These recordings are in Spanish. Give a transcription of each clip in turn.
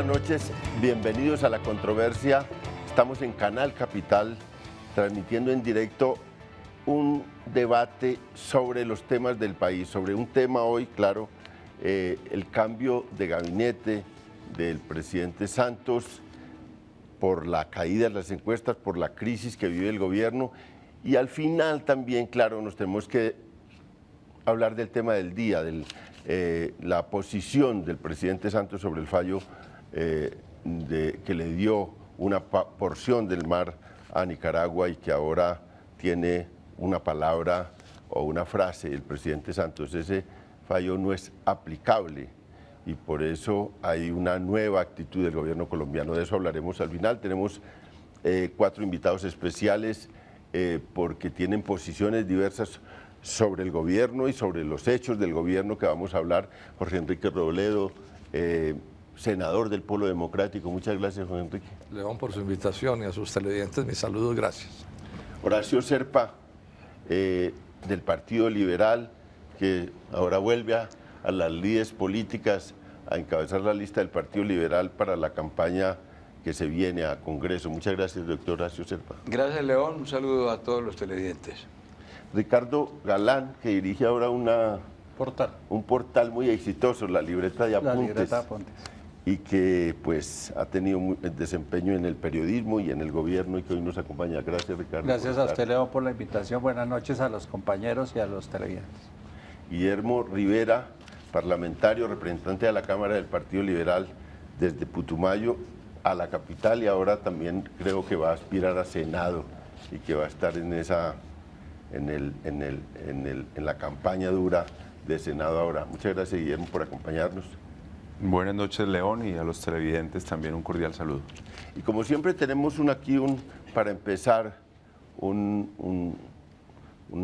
noches, bienvenidos a La Controversia. Estamos en Canal Capital, transmitiendo en directo un debate sobre los temas del país, sobre un tema hoy, claro, el cambio de gabinete del presidente Santos por la caída de las encuestas, por la crisis que vive el gobierno, y al final también, claro, nos tenemos que hablar del tema del día, la posición del presidente Santos sobre el fallo que le dio una porción del mar a Nicaragua y que ahora tiene una palabra o una frase del presidente Santos. Ese fallo no es aplicable y por eso hay una nueva actitud del gobierno colombiano. De eso hablaremos al final. Tenemos 4 invitados especiales porque tienen posiciones diversas sobre el gobierno y sobre los hechos del gobierno que vamos a hablar. Jorge Enrique Robledo, senador del Polo Democrático. Muchas gracias, Jorge Enrique. León, por su invitación, y a sus televidentes mis saludos, gracias. Horacio Serpa, del Partido Liberal, que ahora vuelve a las lides políticas a encabezar la lista del Partido Liberal para la campaña que se viene a Congreso. Muchas gracias, doctor Horacio Serpa. Gracias, León. Un saludo a todos los televidentes. Ricardo Galán, que dirige ahora un portal muy exitoso, La Libreta de Apuntes, y que pues ha tenido desempeño en el periodismo y en el gobierno y que hoy nos acompaña. Gracias, Ricardo. Gracias a usted, León, por la invitación. Buenas noches a los compañeros y a los televidentes. Guillermo Rivera, parlamentario, representante de la Cámara del Partido Liberal desde Putumayo a la capital, y ahora también creo que va a aspirar a Senado y que va a estar en la campaña dura de Senado ahora. Muchas gracias, Guillermo, por acompañarnos. Buenas noches, León, y a los televidentes también un cordial saludo. Y como siempre tenemos para empezar, una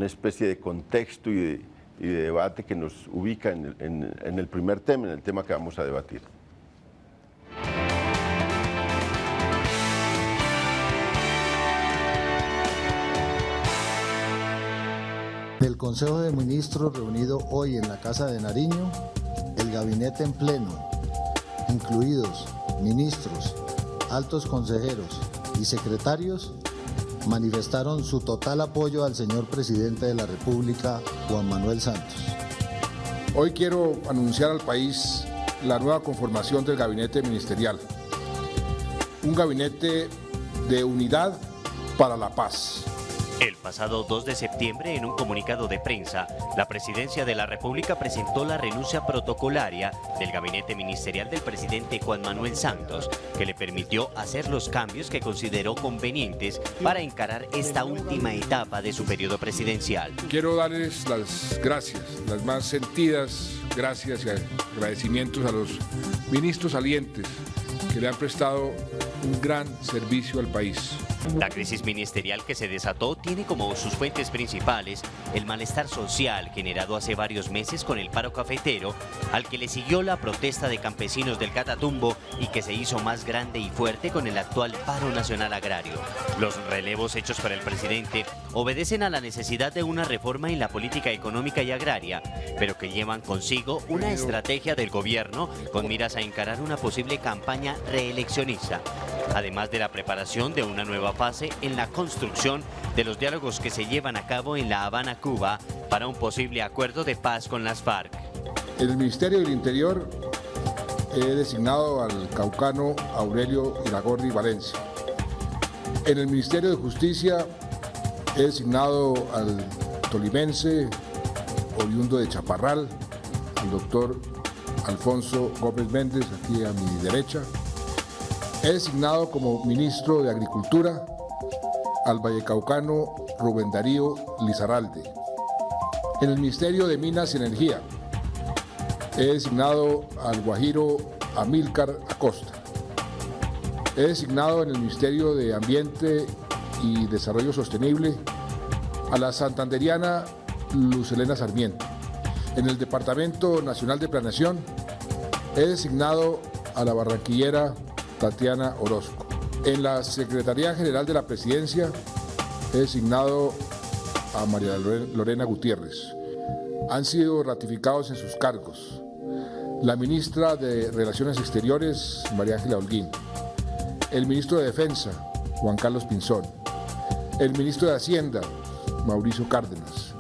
especie de contexto y de debate que nos ubica en el primer tema, en el tema que vamos a debatir. Del Consejo de Ministros reunido hoy en la Casa de Nariño, el gabinete en pleno, incluidos ministros, altos consejeros y secretarios, manifestaron su total apoyo al señor presidente de la República, Juan Manuel Santos. Hoy quiero anunciar al país la nueva conformación del gabinete ministerial, un gabinete de unidad para la paz. El pasado 2 de septiembre, en un comunicado de prensa, la Presidencia de la República presentó la renuncia protocolaria del gabinete ministerial del presidente Juan Manuel Santos, que le permitió hacer los cambios que consideró convenientes para encarar esta última etapa de su periodo presidencial. Quiero darles las gracias, las más sentidas gracias y agradecimientos a los ministros salientes que le han prestado un gran servicio al país. La crisis ministerial que se desató tiene como sus fuentes principales el malestar social generado hace varios meses con el paro cafetero, al que le siguió la protesta de campesinos del Catatumbo y que se hizo más grande y fuerte con el actual paro nacional agrario. Los relevos hechos por el presidente obedecen a la necesidad de una reforma en la política económica y agraria, pero que llevan consigo una estrategia del gobierno con miras a encarar una posible campaña reeleccionista, además de la preparación de una nueva fase en la construcción de los diálogos que se llevan a cabo en La Habana, Cuba, para un posible acuerdo de paz con las FARC. En el Ministerio del Interior he designado al caucano Aurelio Iragorri Valencia. En el Ministerio de Justicia he designado al tolimense oriundo de Chaparral, al doctor Alfonso Gómez Méndez, aquí a mi derecha. He designado como ministro de Agricultura al vallecaucano Rubén Darío Lizarralde. En el Ministerio de Minas y Energía he designado al guajiro Amílcar Acosta. He designado en el Ministerio de Ambiente y Desarrollo Sostenible a la santanderiana Luz Helena Sarmiento. En el Departamento Nacional de Planeación he designado a la barranquillera Tatiana Orozco. En la Secretaría General de la Presidencia he designado a María Lorena Gutiérrez. Han sido ratificados en sus cargos la ministra de Relaciones Exteriores, María Ángela Holguín, el ministro de Defensa, Juan Carlos Pinzón, el ministro de Hacienda, Mauricio Cárdenas,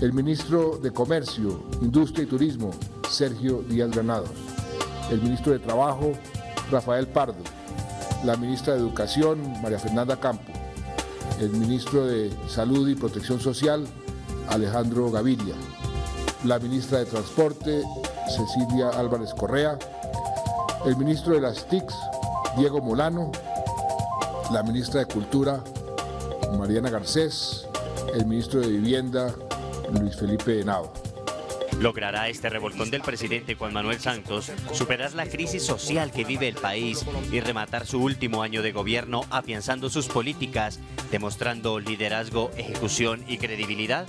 el ministro de Comercio, Industria y Turismo, Sergio Díaz Granados, el ministro de Trabajo, Rafael Pardo, la ministra de Educación, María Fernanda Campo, el ministro de Salud y Protección Social, Alejandro Gaviria, la ministra de Transporte, Cecilia Álvarez Correa, el ministro de las TICs, Diego Molano, la ministra de Cultura, Mariana Garcés, el ministro de Vivienda, Luis Felipe Henao. ¿Logrará este revolcón del presidente Juan Manuel Santos superar la crisis social que vive el país y rematar su último año de gobierno afianzando sus políticas, demostrando liderazgo, ejecución y credibilidad?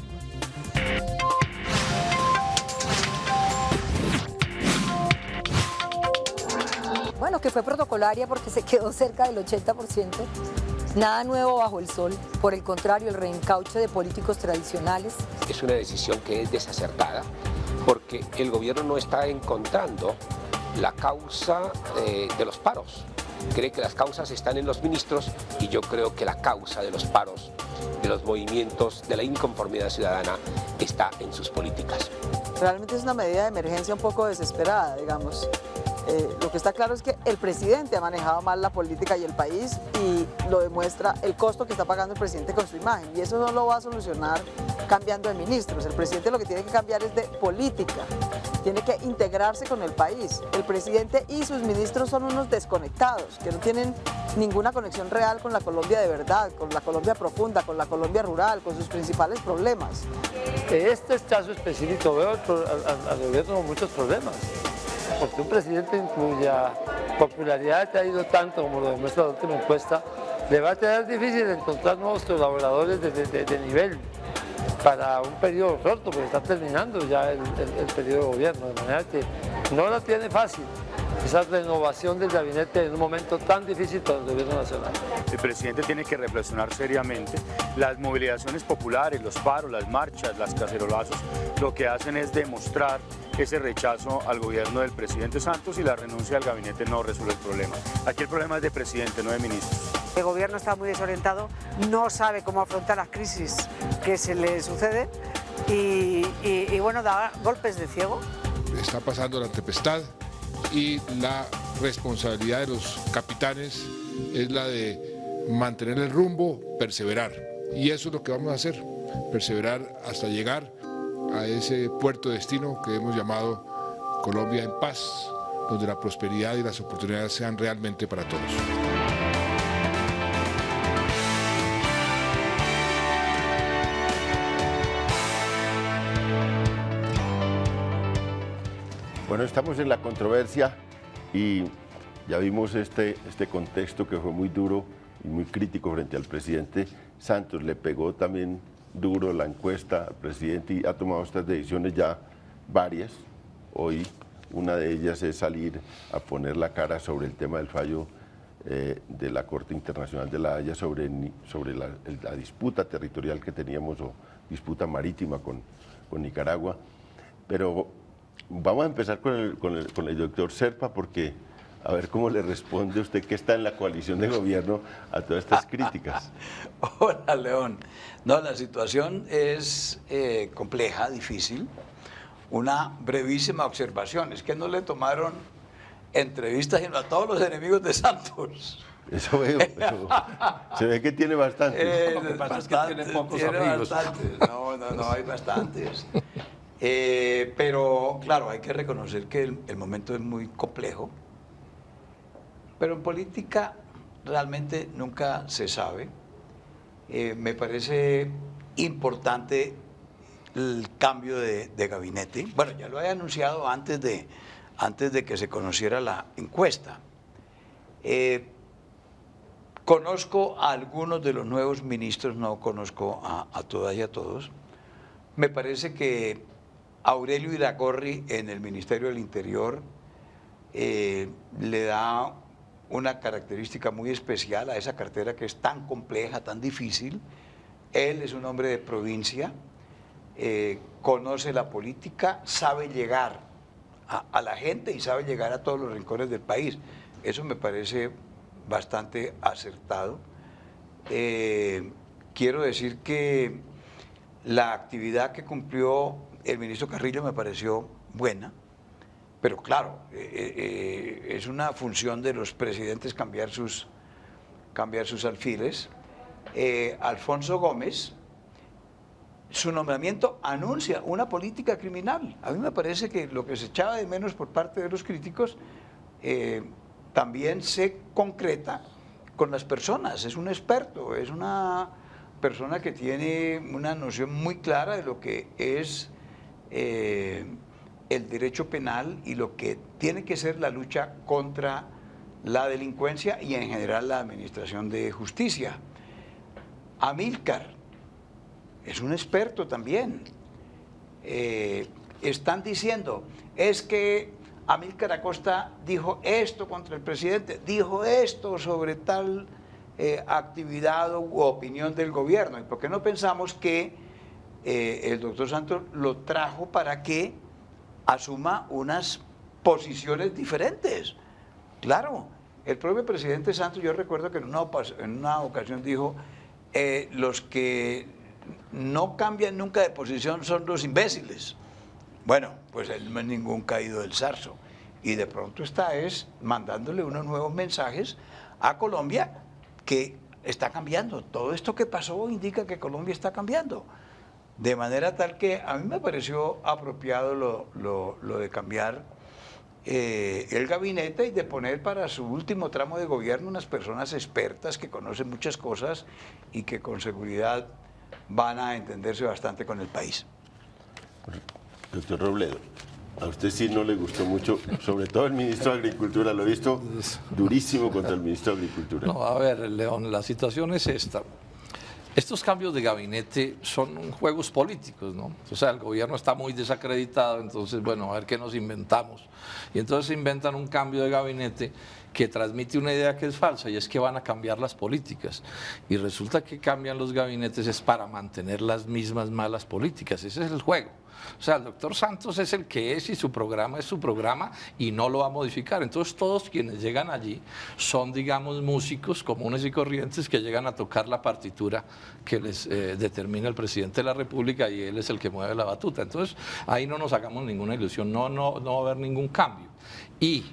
Bueno, que fue protocolaria porque se quedó cerca del 80%. Nada nuevo bajo el sol, por el contrario, el reencauche de políticos tradicionales. Es una decisión que es desacertada porque el gobierno no está encontrando la causa de los paros. Cree que las causas están en los ministros y yo creo que la causa de los paros, de los movimientos, de la inconformidad ciudadana está en sus políticas. Realmente es una medida de emergencia un poco desesperada, digamos. Lo que está claro es que el presidente ha manejado mal la política y el país y lo demuestra el costo que está pagando el presidente con su imagen y eso no lo va a solucionar cambiando de ministros. El presidente lo que tiene que cambiar es de política, tiene que integrarse con el país. El presidente y sus ministros son unos desconectados que no tienen ninguna conexión real con la Colombia de verdad, con la Colombia profunda, con la Colombia rural, con sus principales problemas. Este caso específico veo al gobierno con muchos problemas. Porque un presidente cuya popularidad ha ido tanto, como lo demuestra la última encuesta, le va a tener difícil encontrar nuevos colaboradores de nivel para un periodo corto, porque está terminando ya el periodo de gobierno, de manera que no la tiene fácil esa renovación del gabinete en un momento tan difícil para el gobierno nacional. El presidente tiene que reflexionar seriamente. Las movilizaciones populares, los paros, las marchas, las cacerolazos, lo que hacen es demostrar ese rechazo al gobierno del presidente Santos y la renuncia al gabinete no resuelve el problema. Aquí el problema es de presidente, no de ministros. El gobierno está muy desorientado, no sabe cómo afrontar las crisis que se le suceden y bueno, da golpes de ciego. Está pasando la tempestad y la responsabilidad de los capitanes es la de mantener el rumbo, perseverar. Y eso es lo que vamos a hacer, perseverar hasta llegar a ese puerto destino que hemos llamado Colombia en paz, donde la prosperidad y las oportunidades sean realmente para todos. Bueno, estamos en la controversia y ya vimos este contexto que fue muy duro y muy crítico frente al presidente Santos. Le pegó también duro la encuesta al presidente y ha tomado estas decisiones ya varias. Hoy una de ellas es salir a poner la cara sobre el tema del fallo de la Corte Internacional de La Haya sobre la disputa territorial que teníamos o disputa marítima con Nicaragua. Pero vamos a empezar con el doctor Serpa porque a ver cómo le responde usted que está en la coalición de gobierno a todas estas críticas. Hola, León. No, la situación es compleja, difícil. Una brevísima observación, es que no le tomaron entrevistas sino a todos los enemigos de Santos. Eso veo, se ve que tiene bastantes. Lo que pasa es que tiene pocos amigos. Bastantes. No, hay bastantes. Pero claro, hay que reconocer que el momento es muy complejo. Pero en política realmente nunca se sabe. Me parece importante el cambio de gabinete. Bueno, ya lo he anunciado antes de que se conociera la encuesta. Conozco a algunos de los nuevos ministros, no conozco a todas y a todos. Me parece que Aurelio Iragorri en el Ministerio del Interior le da una característica muy especial a esa cartera que es tan compleja, tan difícil. Él es un hombre de provincia, conoce la política, sabe llegar a la gente y sabe llegar a todos los rincones del país. Eso me parece bastante acertado. Quiero decir que la actividad que cumplió el ministro Carrillo me pareció buena, pero claro, es una función de los presidentes cambiar sus alfiles. Alfonso Gómez, su nombramiento anuncia una política criminal. A mí me parece que lo que se echaba de menos por parte de los críticos también se concreta con las personas. Es un experto, es una persona que tiene una noción muy clara de lo que es el derecho penal y lo que tiene que ser la lucha contra la delincuencia y en general la administración de justicia. Amílcar es un experto también. Están diciendo, es que Amílcar Acosta dijo esto contra el presidente, dijo esto sobre tal actividad u opinión del gobierno. ¿Y por qué no pensamos que el doctor Santos lo trajo para que asuma unas posiciones diferentes? Claro, el propio presidente Santos, yo recuerdo que en una ocasión dijo, los que no cambian nunca de posición son los imbéciles. Bueno, pues él no es ningún caído del zarzo. Y de pronto está mandándole unos nuevos mensajes a Colombia que está cambiando. Todo esto que pasó indica que Colombia está cambiando. De manera tal que a mí me pareció apropiado lo de cambiar el gabinete y de poner para su último tramo de gobierno unas personas expertas que conocen muchas cosas y que con seguridad van a entenderse bastante con el país. Doctor Robledo, a usted sí no le gustó mucho, sobre todo el ministro de Agricultura, lo he visto durísimo contra el ministro de Agricultura. No, a ver, León, la situación es esta. Estos cambios de gabinete son juegos políticos, ¿no? O sea, el gobierno está muy desacreditado, entonces, bueno, a ver qué nos inventamos. Y entonces se inventan un cambio de gabinete que transmite una idea que es falsa, y es que van a cambiar las políticas. Y resulta que cambian los gabinetes es para mantener las mismas malas políticas. Ese es el juego. O sea, el doctor Santos es el que es y su programa es su programa y no lo va a modificar. Entonces todos quienes llegan allí son, digamos, músicos comunes y corrientes que llegan a tocar la partitura que les determina el presidente de la República y él es el que mueve la batuta. Entonces ahí no nos hagamos ninguna ilusión, no va a haber ningún cambio. Y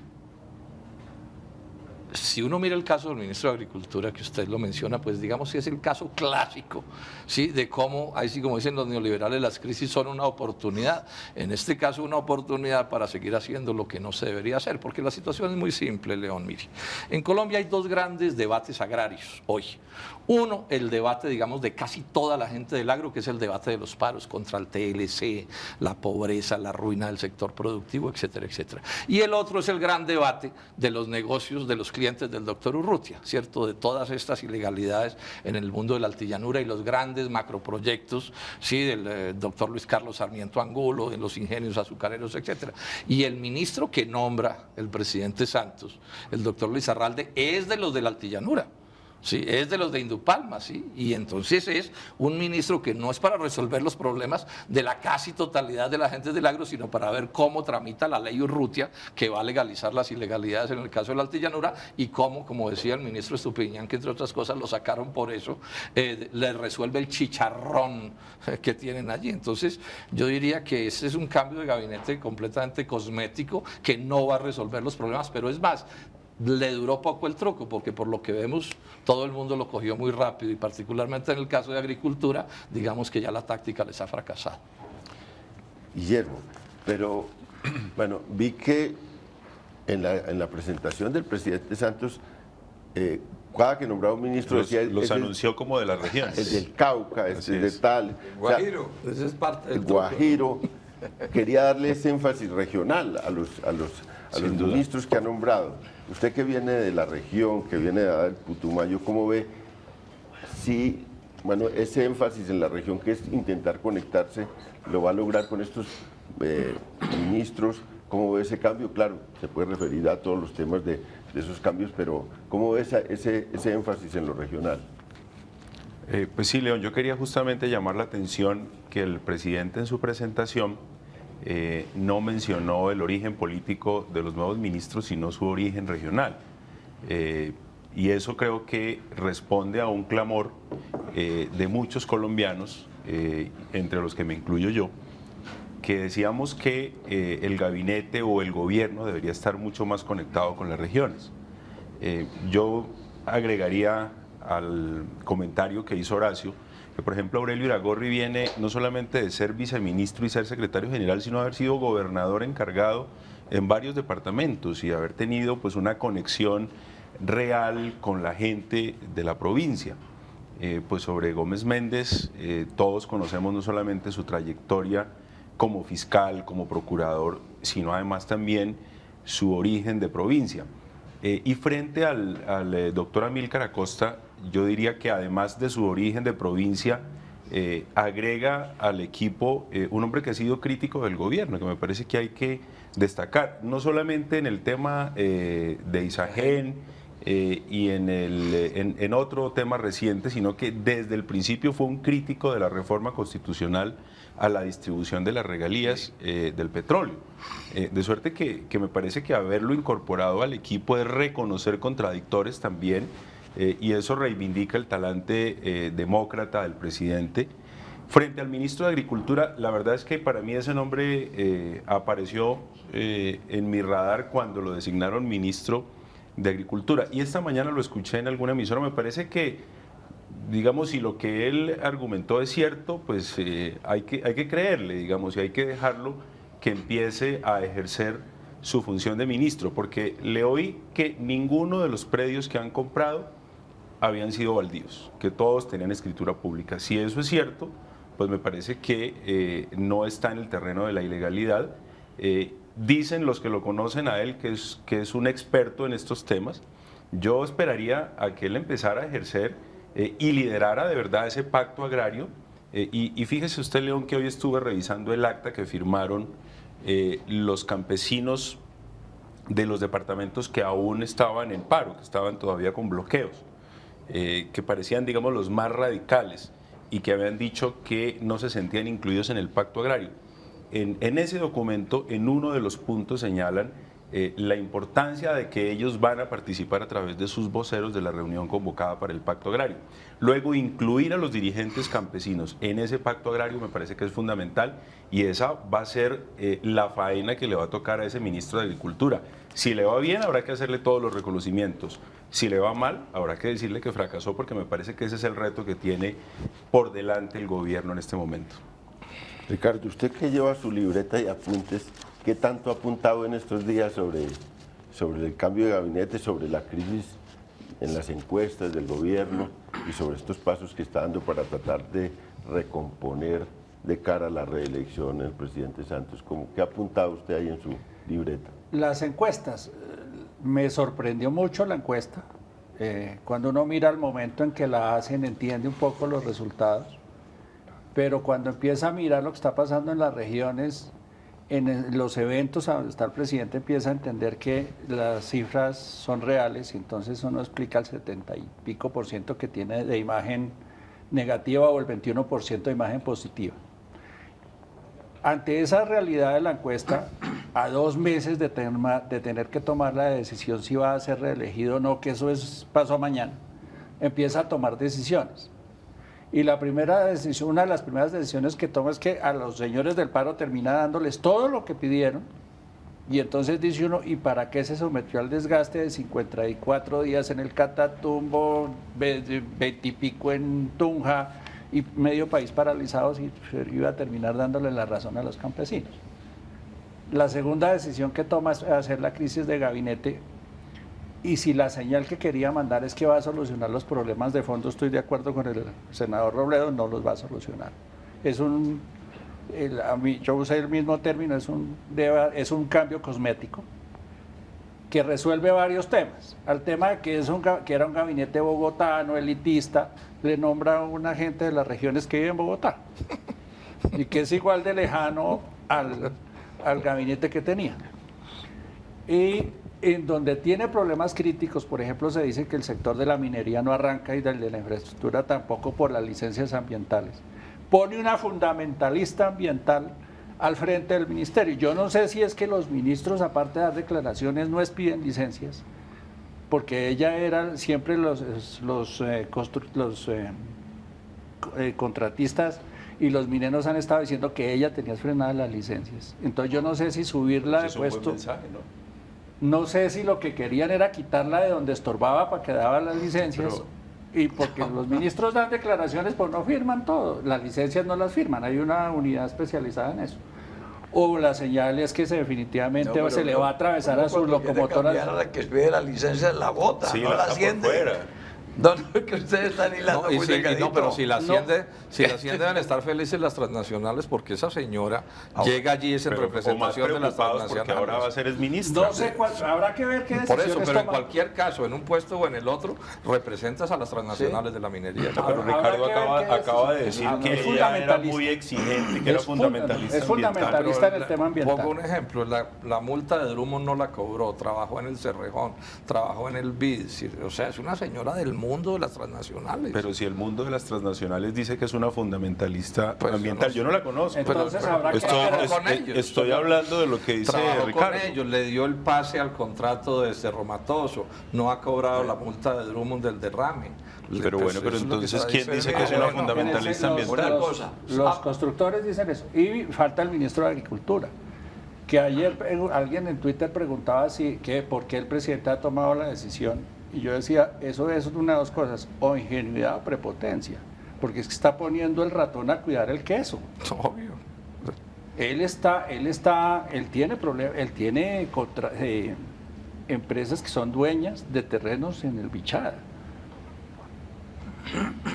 si uno mira el caso del ministro de Agricultura, que usted lo menciona, pues digamos que es el caso clásico, ¿sí? De cómo, así como dicen los neoliberales, las crisis son una oportunidad. En este caso, una oportunidad para seguir haciendo lo que no se debería hacer, porque la situación es muy simple, León. Mire, en Colombia hay dos grandes debates agrarios hoy. Uno, el debate, digamos, de casi toda la gente del agro, que es el debate de los paros contra el TLC, la pobreza, la ruina del sector productivo, etcétera, etcétera. Y el otro es el gran debate de los negocios de los clientes del doctor Urrutia, ¿cierto? De todas estas ilegalidades en el mundo de la altillanura y los grandes macroproyectos, ¿sí? Del doctor Luis Carlos Sarmiento Angulo, de los ingenios azucareros, etcétera. Y el ministro que nombra el presidente Santos, el doctor Luis Arralde, es de los de la altillanura. Sí, es de los de Indupalma, ¿sí? Y entonces es un ministro que no es para resolver los problemas de la casi totalidad de la gente del agro, sino para ver cómo tramita la ley Urrutia, que va a legalizar las ilegalidades en el caso de la altillanura, y cómo, como decía el ministro Estupiñán, que entre otras cosas lo sacaron por eso, le resuelve el chicharrón que tienen allí. Entonces yo diría que ese es un cambio de gabinete completamente cosmético que no va a resolver los problemas, pero es más, le duró poco el truco, porque por lo que vemos todo el mundo lo cogió muy rápido y particularmente en el caso de Agricultura, digamos que ya la táctica les ha fracasado. Guillermo, pero bueno, vi que en la presentación del presidente Santos, cada que nombraba un ministro decía... Los anunció como de las regiones. El del Cauca, el de tal... Guajiro. O sea, ese es parte del el Guajiro. Quería darle ese énfasis regional a los ministros que ha nombrado. Usted que viene de la región, que viene de Putumayo, ¿cómo ve si, bueno, ese énfasis en la región, que es intentar conectarse, lo va a lograr con estos ministros? ¿Cómo ve ese cambio? Claro, se puede referir a todos los temas de esos cambios, pero ¿cómo ve ese énfasis en lo regional? Pues sí, León, yo quería justamente llamar la atención que el presidente en su presentación no mencionó el origen político de los nuevos ministros, sino su origen regional. Y eso creo que responde a un clamor de muchos colombianos, entre los que me incluyo yo, que decíamos que el gabinete o el gobierno debería estar mucho más conectado con las regiones. Yo agregaría al comentario que hizo Horacio, que por ejemplo Aurelio Iragorri viene no solamente de ser viceministro y ser secretario general, sino haber sido gobernador encargado en varios departamentos y haber tenido pues una conexión real con la gente de la provincia. Pues sobre Gómez Méndez todos conocemos no solamente su trayectoria como fiscal, como procurador, sino además también su origen de provincia. Y frente al doctor Amílcar Acosta, yo diría que además de su origen de provincia, agrega al equipo un hombre que ha sido crítico del gobierno, que me parece que hay que destacar, no solamente en el tema de Isagen y en otro tema reciente, sino que desde el principio fue un crítico de la reforma constitucional a la distribución de las regalías del petróleo. De suerte que me parece que haberlo incorporado al equipo es reconocer contradictores también, y eso reivindica el talante demócrata del presidente. Frente al ministro de Agricultura, la verdad es que para mí ese nombre apareció en mi radar cuando lo designaron ministro de Agricultura, y esta mañana lo escuché en alguna emisora. Me parece que, digamos, si lo que él argumentó es cierto, pues hay que creerle, digamos, y hay que dejarlo que empiece a ejercer su función de ministro, porque le oí que ninguno de los predios que han comprado habían sido baldíos, que todos tenían escritura pública. Si eso es cierto, pues me parece que no está en el terreno de la ilegalidad. Dicen los que lo conocen a él que es un experto en estos temas. Yo esperaría a que él empezara a ejercer y liderara de verdad ese pacto agrario. Y fíjese usted, León, que hoy estuve revisando el acta que firmaron los campesinos de los departamentos que aún estaban en paro, que estaban todavía con bloqueos, que parecían, digamos, los más radicales y que habían dicho que no se sentían incluidos en el pacto agrario. En ese documento, en uno de los puntos señalan la importancia de que ellos van a participar a través de sus voceros de la reunión convocada para el pacto agrario. Luego, incluir a los dirigentes campesinos en ese pacto agrario me parece que es fundamental, y esa va a ser la faena que le va a tocar a ese ministro de Agricultura. Si le va bien, habrá que hacerle todos los reconocimientos. Si le va mal, habrá que decirle que fracasó, porque me parece que ese es el reto que tiene por delante el gobierno en este momento. Ricardo, usted que lleva su libreta y apuntes, ¿qué tanto ha apuntado en estos días sobre el cambio de gabinete, sobre la crisis en las encuestas del gobierno y sobre estos pasos que está dando para tratar de recomponer de cara a la reelección del presidente Santos? ¿Qué ha apuntado usted ahí en su libreta? Las encuestas, me sorprendió mucho la encuesta. Cuando uno mira el momento en que la hacen, entiende un poco los resultados, pero cuando empieza a mirar lo que está pasando en las regiones, en los eventos a donde está el presidente, empieza a entender que las cifras son reales, y entonces uno explica el 70 y pico % que tiene de imagen negativa o el 21% de imagen positiva. Ante esa realidad de la encuesta, a 2 meses de tener que tomar la decisión si va a ser reelegido o no, que eso es paso a mañana, empieza a tomar decisiones. Y la primera decisión, una de las primeras decisiones que toma es que a los señores del paro termina dándoles todo lo que pidieron, y entonces dice uno, ¿y para qué se sometió al desgaste de 54 días en el Catatumbo, 20 y pico en Tunja y medio país paralizado, si iba a terminar dándole la razón a los campesinos? La segunda decisión que toma es hacer la crisis de gabinete, y si la señal que quería mandar es que va a solucionar los problemas de fondo, estoy de acuerdo con el senador Robledo, no los va a solucionar. Yo usé el mismo término, es un cambio cosmético que resuelve varios temas. Al tema que era un gabinete bogotano, elitista, le nombra a una gente de las regiones que vive en Bogotá y que es igual de lejano al gabinete que tenía. Y en donde tiene problemas críticos, por ejemplo, se dice que el sector de la minería no arranca y del de la infraestructura tampoco por las licencias ambientales. Pone una fundamentalista ambiental al frente del ministerio. Yo no sé si es que los ministros, aparte de dar declaraciones, no piden licencias, porque ella era siempre los contratistas y los mineros han estado diciendo que ella tenía frenadas las licencias. Entonces yo no sé si subirla de puesto. No sé si lo que querían era quitarla de donde estorbaba para que daba las licencias. Y porque los ministros dan declaraciones, pues no firman todo. Las licencias no las firman, hay una unidad especializada en eso. O la señal es que definitivamente se le va a atravesar a sus locomotoras. La que pide la licencia la bota, sí, no la asciende. No, que ustedes están hilando muy delgadito. No, pero si la asciende, deben estar felices las transnacionales, porque esa señora llega allí en representación de las transnacionales. Porque ahora va a ser ministra. No sé habrá que ver qué decisiones Por eso, pero en toma. cualquier caso, en un puesto o en el otro, representas a las transnacionales de la minería. Pero Ricardo acaba de decir que ella era muy exigente, que era fundamentalista. Es fundamentalista en el tema ambiental. Pongo un ejemplo, la multa de Drummond no la cobró, trabajó en el Cerrejón, trabajó en el BID, o sea, es una señora del mundo de las transnacionales. Pero si el mundo de las transnacionales dice que es una fundamentalista ambiental, yo no la conozco. Entonces habrá que estoy hablando de lo que dice Ricardo. Con ellos, le dio el pase al contrato de Cerro Matoso, no ha cobrado la multa de Drummond del derrame. Pero bueno, pero entonces, ¿quién dice que es una fundamentalista ambiental? Los constructores dicen eso. Y falta el ministro de Agricultura, que ayer alguien en Twitter preguntaba por qué el presidente ha tomado la decisión. Y yo decía, eso es una de dos cosas, o ingenuidad o prepotencia, porque es que está poniendo el ratón a cuidar el queso. Obvio. Él tiene problemas, él tiene empresas que son dueñas de terrenos en el Bichada.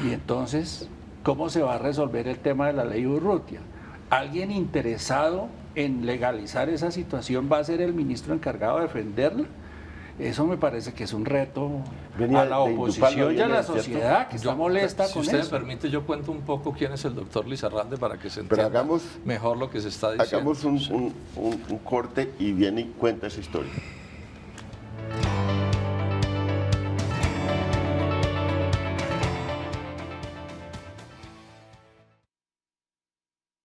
Y entonces, ¿cómo se va a resolver el tema de la ley Urrutia? ¿Alguien interesado en legalizar esa situación va a ser el ministro encargado de defenderla? Eso me parece que es un reto a la oposición y a la sociedad que está molesta con eso. Si usted me permite, yo cuento un poco quién es el doctor Lizarralde para que se entienda mejor lo que se está diciendo. Hagamos un corte y viene y cuenta esa historia.